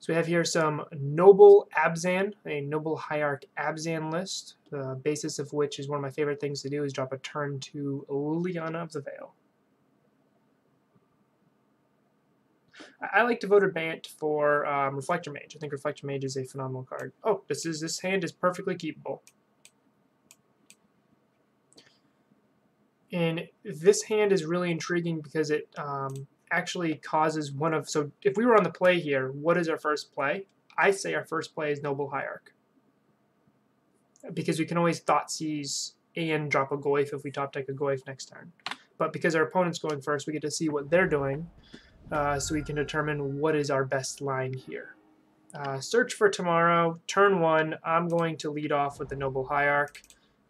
So we have here some Noble Abzan, a Noble Hierarch Abzan list, the basis of which is one of my favorite things to do is drop a turn to Liliana of the Veil. I like Devoted Bant for Reflector Mage. I think Reflector Mage is a phenomenal card. Oh, this hand is perfectly keepable. And this hand is really intriguing because it actually causes one of... So if we were on the play here, what is our first play? I say our first play is Noble Hierarch. Because we can always Thoughtseize and drop a Goyf if we top deck a Goyf next turn. But because our opponent's going first, we get to see what they're doing. So we can determine what is our best line here. Search for Tomorrow. Turn 1, I'm going to lead off with the Noble Hierarch.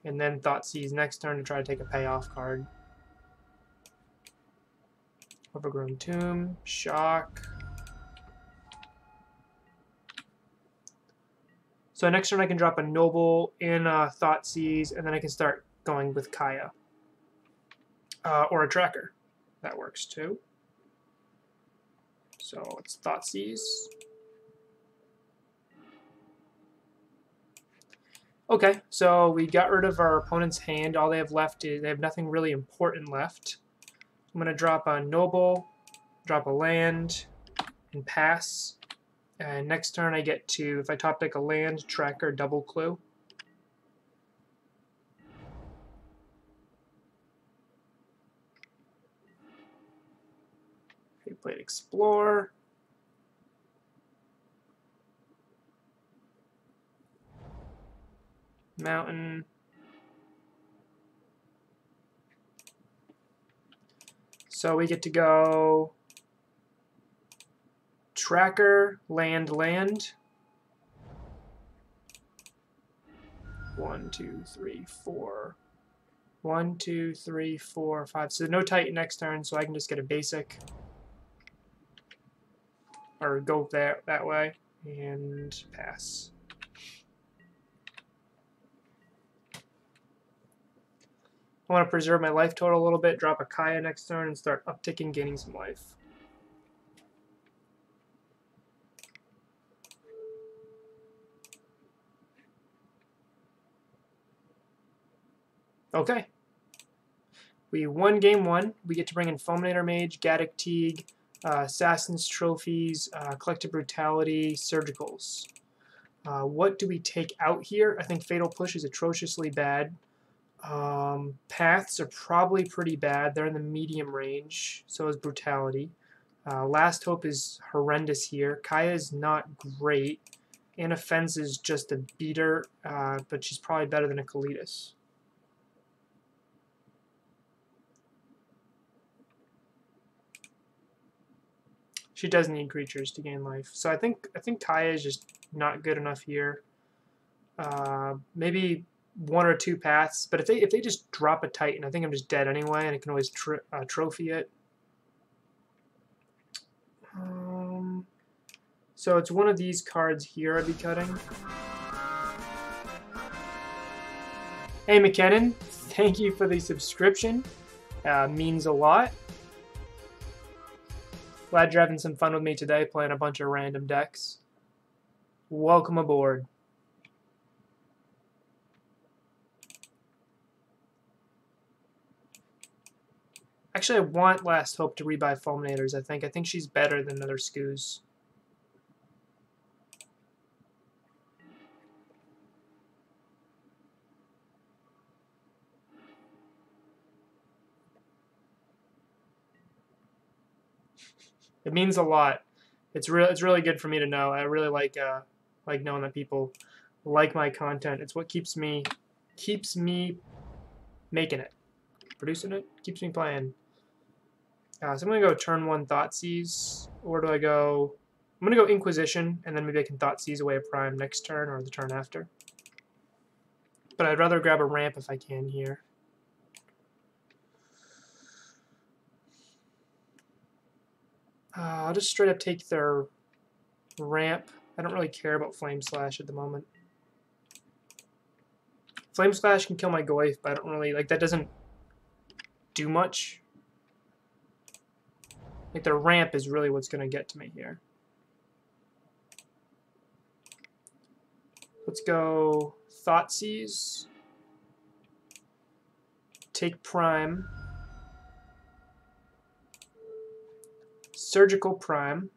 And then Thoughtseize next turn to try to take a payoff card. Overgrown Tomb, Shock. So next turn I can drop a Noble in Thoughtseize, and then I can start going with Kaya. Or a Tracker. That works too. So it's Thoughtseize. Okay, so we got rid of our opponent's hand. All they have left is they have nothing really important left. I'm going to drop a Noble, drop a land, and pass. And next turn I get to, if I top deck a land, Tracker, double Clue. They played Explore. Mountain. So we get to go Tracker, land, land. 1, 2, 3, 4. 1, 2, 3, 4, 5. So no Titan next turn, so I can just get a basic. Or go that way and pass. I want to preserve my life total a little bit, drop a Kaya next turn, and start upticking, gaining some life. Okay. We won game 1. We get to bring in Fulminator Mage, Gaddock Teague, Assassin's Trophies, Collective Brutality, Surgicals. What do we take out here? I think Fatal Push is atrociously bad. Paths are probably pretty bad. They're in the medium range. So is Brutality. Last Hope is horrendous here. Kaya is not great. And Offense is just a beater, but she's probably better than a Kalitas. She does need creatures to gain life. So I think Kaya is just not good enough here. Maybe 1 or 2 paths, but if they just drop a Titan, I think I'm just dead anyway, and I can always trophy it. So it's one of these cards here I'd be cutting. Hey McKinnon, thank you for the subscription. Means a lot. Glad you're having some fun with me today, playing a bunch of random decks. Welcome aboard. Actually, I want Last Hope to rebuy Fulminators, I think. I think she's better than other Skoos. It means a lot. It's really good for me to know. I really like knowing that people like my content. It's what keeps me making it, producing it, keeps me playing. So I'm gonna go turn 1 Thoughtseize, or do I go? I'm gonna go Inquisition, and then maybe I can Thoughtseize away a Prime next turn or the turn after. But I'd rather grab a ramp if I can here. I'll just straight up take their ramp. I don't really care about Flame Slash at the moment. Flame Slash can kill my Goyf, but I don't really, like, that doesn't do much. Like, their ramp is really what's going to get to me here. Let's go Thoughtseize, take Prime, Surgical Prime,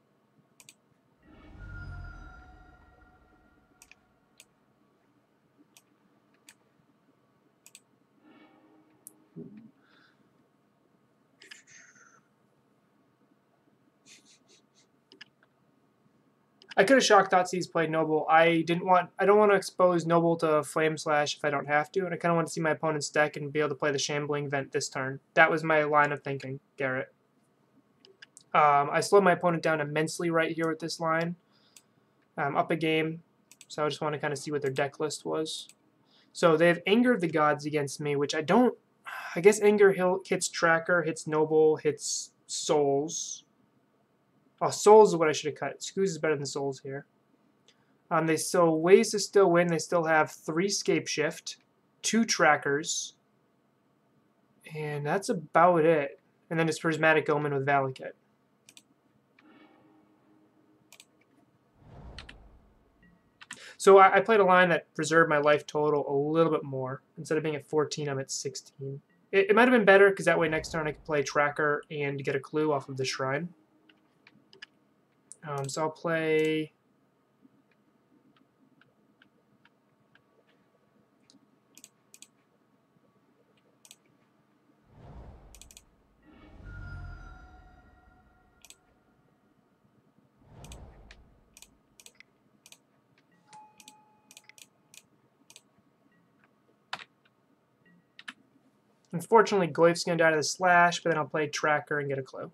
I could have shocked Thoughtseize played Noble. I don't want to expose Noble to Flame Slash if I don't have to, and I kind of want to see my opponent's deck and be able to play the Shambling Vent this turn. That was my line of thinking, Garrett. I slowed my opponent down immensely right here with this line. Up a game, so I just want to kind of see what their deck list was. So they have Anger of the Gods against me, which I don't... I guess Anger hits Tracker, hits Noble, hits Souls. Oh, Souls is what I should have cut. Scooz is better than Souls here. So ways to still win. They still have 3 Scape Shift, 2 Trackers, and that's about it. And then it's Prismatic Omen with Valakut. So I played a line that preserved my life total a little bit more. Instead of being at 14, I'm at 16. It might have been better, because that way next turn I could play Tracker and get a clue off of the Shrine. So I'll play... Unfortunately, Goyf's going to die to the Slash, but then I'll play Tracker and get a clue.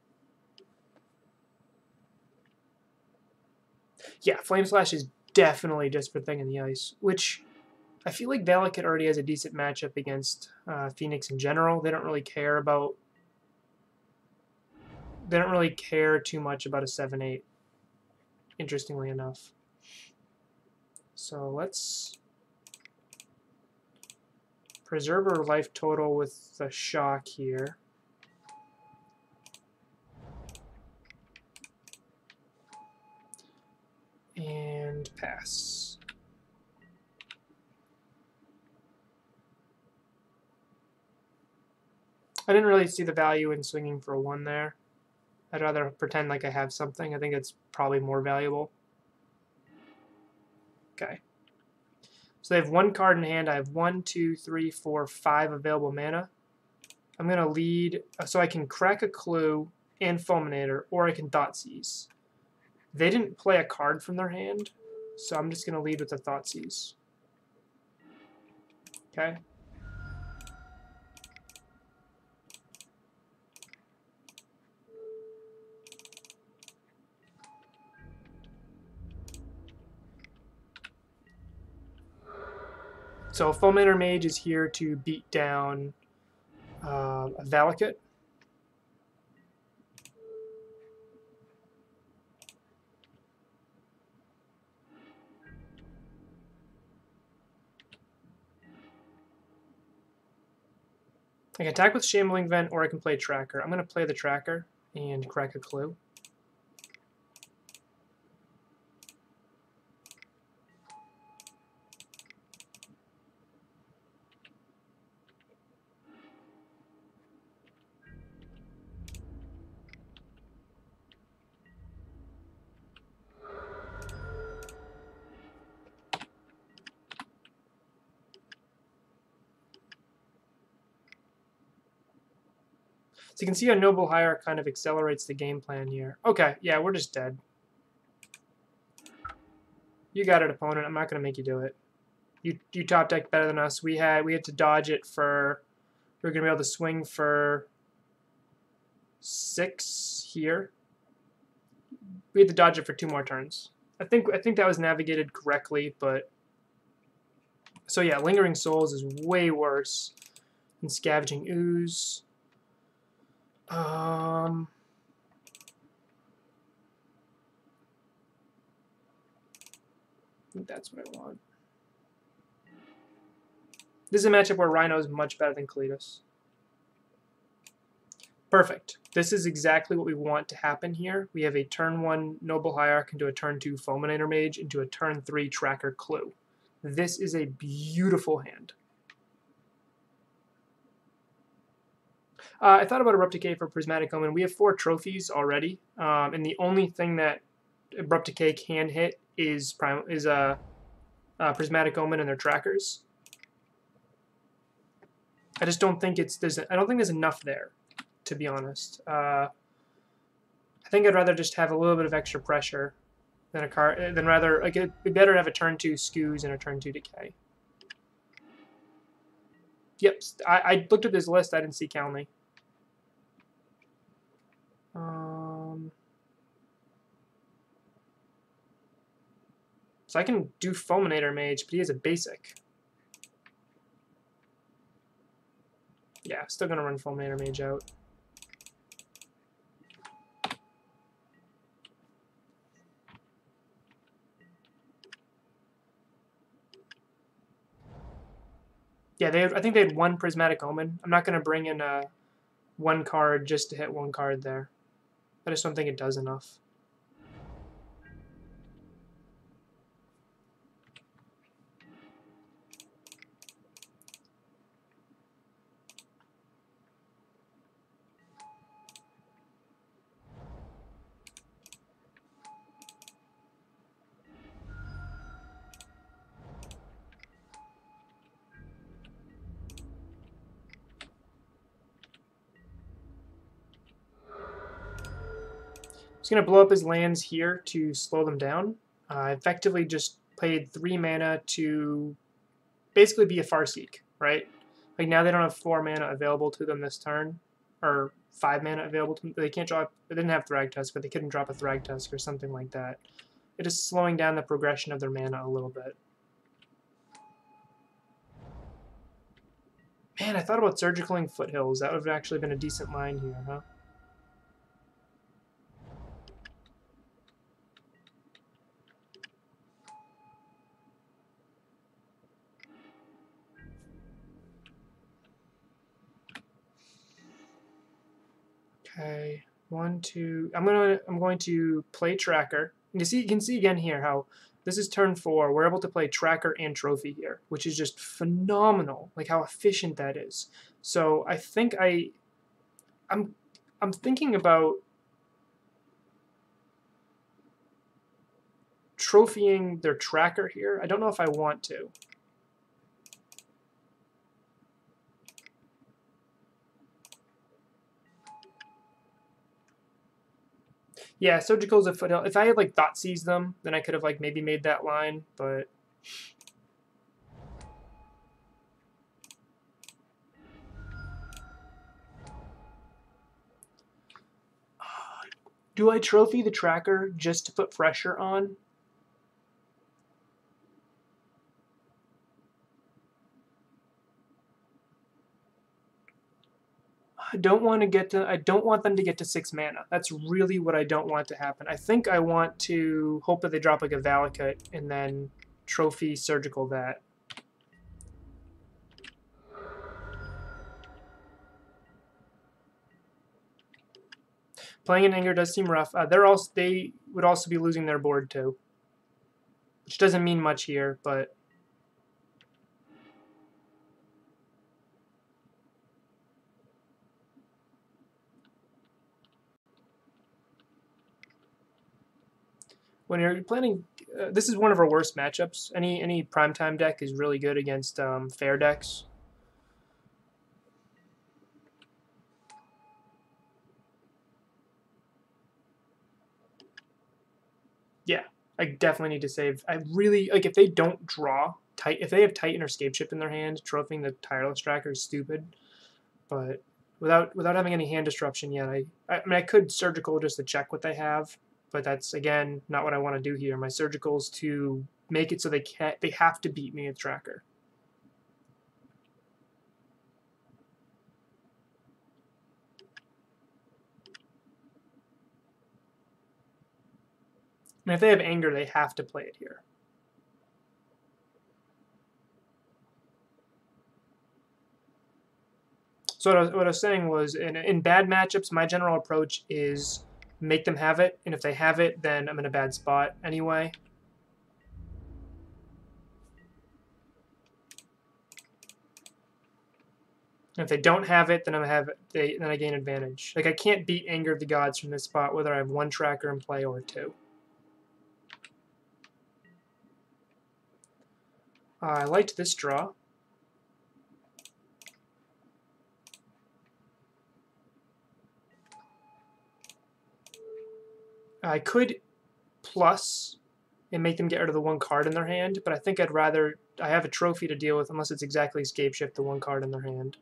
Yeah, Flame Slash is definitely just for Thing in the Ice, which I feel like Valakut already has a decent matchup against Phoenix in general. They don't really care about... They don't really care too much about a 7-8, interestingly enough. So let's preserve our life total with the shock here. And pass. I didn't really see the value in swinging for a 1 there. I'd rather pretend like I have something. I think it's probably more valuable. Okay. So they have 1 card in hand. I have 1, 2, 3, 4, 5 available mana. I'm going to lead, so I can crack a clue and Fulminator, or I can Thoughtseize. They didn't play a card from their hand, so I'm just going to lead with the Thoughtseize. Okay. So Fulminator Mage is here to beat down a Valakut. I can attack with Shambling Vent, or I can play Tracker. I'm going to play the Tracker and crack a clue. So you can see how Noble Hierarch kind of accelerates the game plan here. Okay, yeah, we're just dead. You got it, opponent. I'm not going to make you do it. You top deck better than us. We had to dodge it for... We were going to be able to swing for 6 here. We had to dodge it for 2 more turns. I think that was navigated correctly, but... So yeah, Lingering Souls is way worse than Scavenging Ooze. I think that's what I want. This is a matchup where Rhino is much better than Kalitos. Perfect. This is exactly what we want to happen here. We have a turn 1 Noble Hierarch into a turn 2 Fulminator Mage into a turn 3 Tracker Clue. this is a beautiful hand. I thought about Abrupt Decay for Prismatic Omen. We have 4 trophies already, and the only thing that Abrupt Decay can hit is Prismatic Omen and their trackers. I just don't think I don't think there's enough there, to be honest. I think I'd rather just have a little bit of extra pressure than rather like it'd be better to have a turn 2 Scoos and a turn 2 Decay. Yep, I looked at this list. I didn't see Calney. So I can do Fulminator Mage, but he has a basic. Yeah, still gonna run Fulminator Mage out. Yeah, I think they had 1 Prismatic Omen. I'm not gonna bring in 1 card just to hit 1 card there. I just don't think it does enough. He's going to blow up his lands here to slow them down. Effectively just played 3 mana to basically be a Farseek, right? Like now they don't have 4 mana available to them this turn, or 5 mana available to them. They can't drop, they didn't have Thragtusk, but they couldn't drop a Thragtusk or something like that. It is slowing down the progression of their mana a little bit. Man, I thought about Surgicaling Foothills. That would have actually been a decent line here, huh? Okay, 1, 2. I'm going to play Tracker. And you can see again here how this is turn 4. We're able to play Tracker and Trophy here, which is just phenomenal. Like how efficient that is. So I think I'm thinking about trophying their Tracker here. I don't know if I want to. Yeah, Surgical's a foothill. If I had like Thoughtseize them, then I could have like maybe made that line, but do I trophy the Tracker just to put pressure on? I don't want them to get to 6 mana. That's really what I don't want to happen. I think I want to hope that they drop like a Valakut and then trophy Surgical that. Playing in anger does seem rough. They would also be losing their board too, which doesn't mean much here, but when you're planning, this is one of our worst matchups. Any primetime deck is really good against fair decks. Yeah, I definitely need to save. I really like if they don't draw if they have Titan or Scapeship in their hand, trophying the Tireless Tracker is stupid. But without having any hand disruption yet, I mean I could Surgical just to check what they have. But that's, again, not what I want to do here. My Surgical's to make it so they have to beat me with Tracker. And if they have Anger, they have to play it here. So what I was saying was, in bad matchups, my general approach is make them have it, and if they have it, then I'm in a bad spot anyway. And if they don't have it, then I gain advantage. Like I can't beat Anger of the Gods from this spot, whether I have one tracker in play or two. I liked this draw. I could plus and make them get rid of the one card in their hand, but I think I'd rather... I have a trophy to deal with, unless it's exactly Scapeshift, the one card in their hand.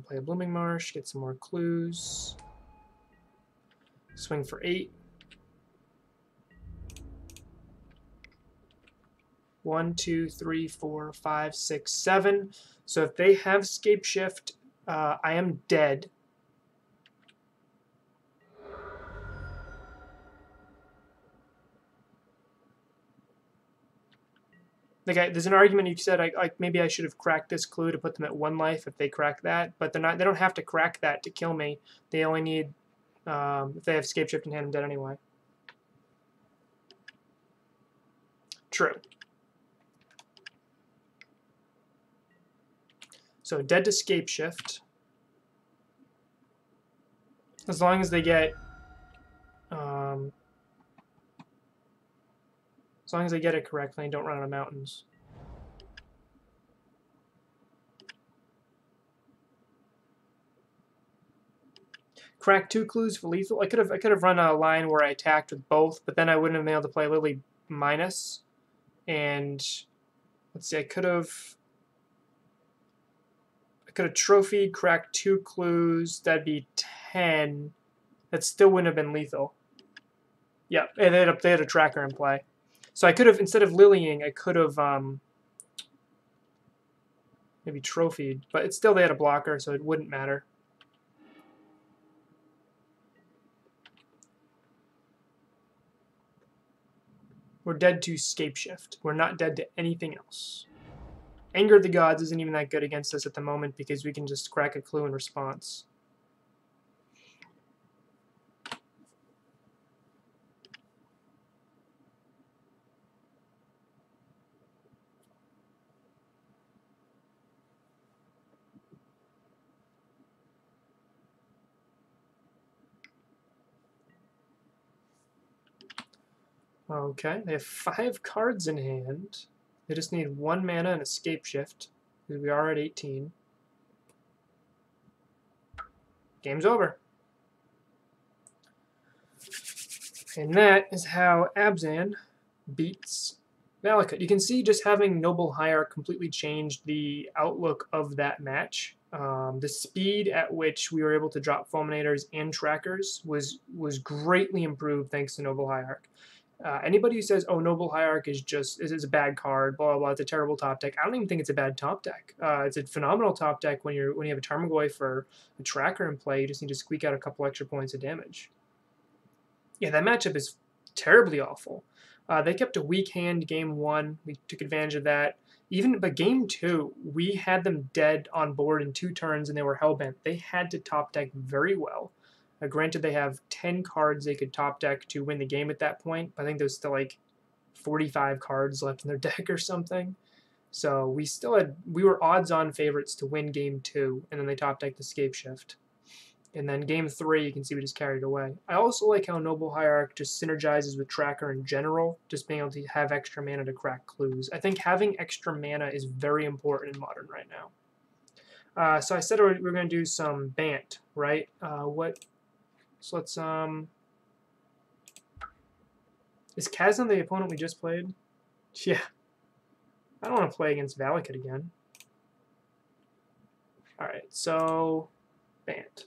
Play a Blooming Marsh, get some more clues. Swing for 8. 1, 2, 3, 4, 5, 6, 7. So if they have Scapeshift, I am dead. Like there's an argument you said maybe I should have cracked this clue to put them at 1 life if they crack that, but they're not. They don't have to crack that to kill me. They only need if they have Scapeshift in hand, I'm dead anyway. True. So dead to Scapeshift. As long as they get as long as they get it correctly and don't run out of mountains. Crack 2 clues for lethal. I could have run a line where I attacked with both, but then I wouldn't have been able to play Lily minus. And let's see, I could have trophied, cracked 2 clues. That'd be 10. That still wouldn't have been lethal. Yeah, and they had a tracker in play. So I could have, instead of Lilying, I could have maybe trophied, but it's still, they had a blocker, so it wouldn't matter. We're dead to Scapeshift. We're not dead to anything else. Anger of the Gods isn't even that good against us at the moment because we can just crack a clue in response. Okay, they have 5 cards in hand. They just need 1 mana and a Scapeshift, because we are at 18. Game's over. And that is how Abzan beats Valakut. You can see just having Noble Hierarch completely changed the outlook of that match. The speed at which we were able to drop Fulminators and Trackers was greatly improved thanks to Noble Hierarch. Anybody who says, "Oh, Noble Hierarch is a bad card," blah blah blah, it's a terrible top deck. I don't even think it's a bad top deck. It's a phenomenal top deck when you have a Tarmogoyf or a Tracker in play. You just need to squeak out a couple extra points of damage. Yeah, that matchup is terribly awful. They kept a weak hand game 1. We took advantage of that. But game 2, we had them dead on board in 2 turns, and they were hellbent. They had to top deck very well. Granted, they have 10 cards they could top deck to win the game at that point. I think there's still like 45 cards left in their deck or something. So we were odds-on favorites to win game 2, and then they top decked the Scapeshift. And then game 3, you can see we just carried away. I also like how Noble Hierarch just synergizes with Tracker in general, just being able to have extra mana to crack clues. I think having extra mana is very important in Modern right now. So I said we're going to do some Bant, right? So let's, is Kazan the opponent we just played? Yeah. I don't want to play against Valakut again. Alright, so, Bant.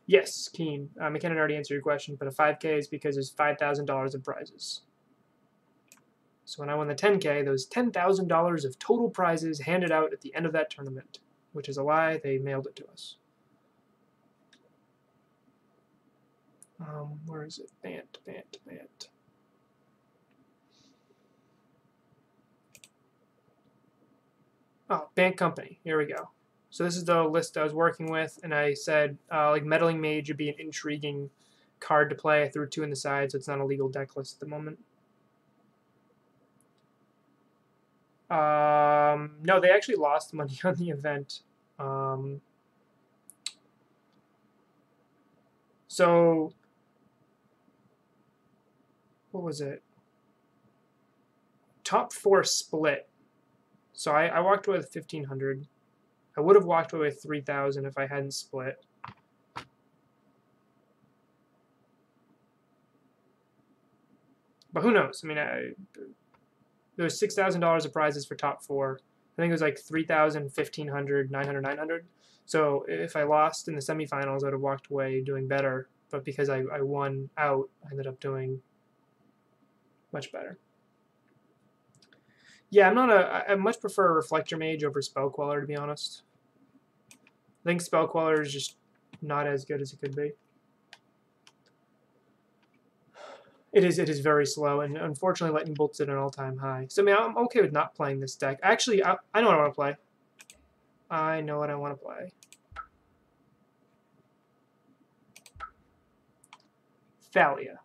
Yes, Keen. McKinnon already answered your question, but a 5K is because there's $5,000 of prizes. So when I won the 10K, those $10,000 of total prizes handed out at the end of that tournament. Which is a lie, they mailed it to us. Where is it? Bant. Oh, Bant Company. Here we go. So this is the list I was working with, and I said like Meddling Mage would be an intriguing card to play. I threw 2 in the side, so it's not a legal deck list at the moment. No, they actually lost money on the event. So, what was it? Top 4 split. So I walked away with 1,500. I would have walked away with 3,000 if I hadn't split. But who knows? I mean, there was $6,000 of prizes for top 4. I think it was like 3,000, 1,500, 900, 900. So if I lost in the semifinals, I would have walked away doing better. But because I won out, I ended up doing much better. Yeah, I much prefer Reflector Mage over Spell Queller, to be honest. I think Spell Queller is just not as good as it could be. It is very slow, and unfortunately Lightning Bolt's at an all-time high. So I mean, I'm okay with not playing this deck. Actually, I know what I want to play. I know what I want to play. Thalia.